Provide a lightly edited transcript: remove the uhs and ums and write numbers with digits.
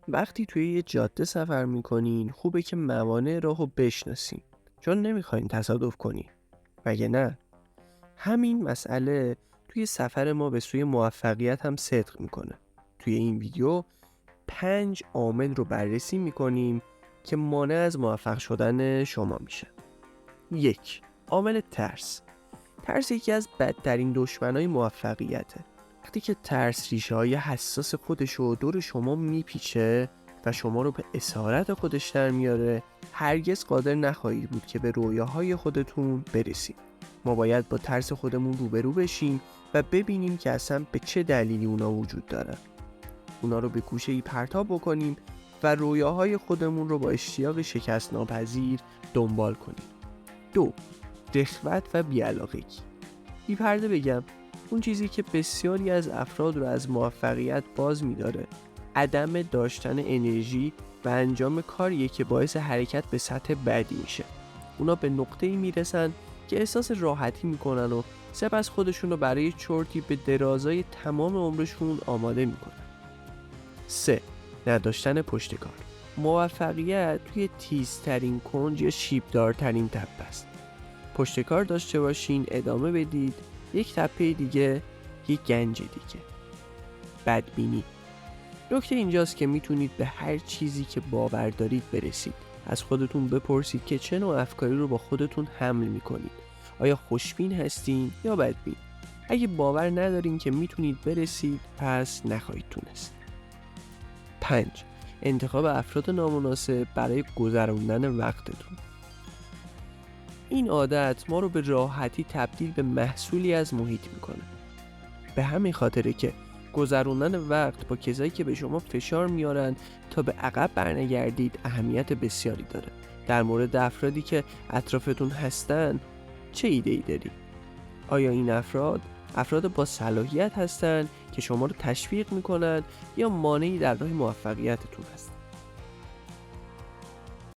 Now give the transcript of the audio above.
وقتی توی یه جاده سفر میکنین خوبه که موانع راهو بشناسین، چون نمیخواین تصادف کنین. مگه نه؟ همین مسئله توی سفر ما به سوی موفقیت هم صدق میکنه. توی این ویدیو 5 عامل رو بررسی میکنیم که مانع از موفق شدن شما میشه. 1. عامل ترس. ترس یکی از بدترین دشمنای موفقیته. وقتی که ترس ریشه های حساس خودشو دور شما میپیچه و شما رو به اسارت خودش در میاره، هرگز قادر نخواهید بود که به رویاهای خودتون برسید. ما باید با ترس خودمون روبرو بشیم و ببینیم که اصلا به چه دلیلی اونا وجود دارن. اونا رو به گوشه‌ای پرتاب بکنیم و رویاهای خودمون رو با اشتیاق شکست ناپذیر دنبال کنیم. 2. رغبت و بی‌علاقگی. بی پرده بگم، اون چیزی که بسیاری از افراد رو از موفقیت باز می‌داره عدم داشتن انرژی و انجام کاریه که باعث حرکت به سطح بعدی میشه. اونا به نقطه‌ای میرسن که احساس راحتی میکنن و سپس خودشون رو برای چرتی به درازای تمام عمرشون آماده میکنن. 3. نداشتن پشتکار. موفقیت توی تیزترین کنج یا شیبدارترین تپه است. پشتکار داشته باشین، ادامه بدید، یک تپه دیگه، یک گنج دیگه. بدبینی. نکته اینجاست که میتونید به هر چیزی که باور دارید برسید. از خودتون بپرسید که چه نوع افکاری رو با خودتون حمل میکنید. آیا خوشبین هستین یا بدبین؟ اگه باور ندارین که میتونید برسید، پس نخواهید تونست. 5. انتخاب افراد نامناسب برای گذراندن وقتتون. این عادت ما رو به راحتی تبدیل به محصولی از محیط میکنه. به همین خاطره که گذروندن وقت با کسایی که به شما فشار میارن تا به عقب برنگردید اهمیت بسیاری داره. در مورد افرادی که اطرافتون هستن چه ایده‌ای داری؟ آیا این افراد با صلاحیت هستن که شما رو تشویق میکنن یا مانعی در راه موفقیتتون هستن؟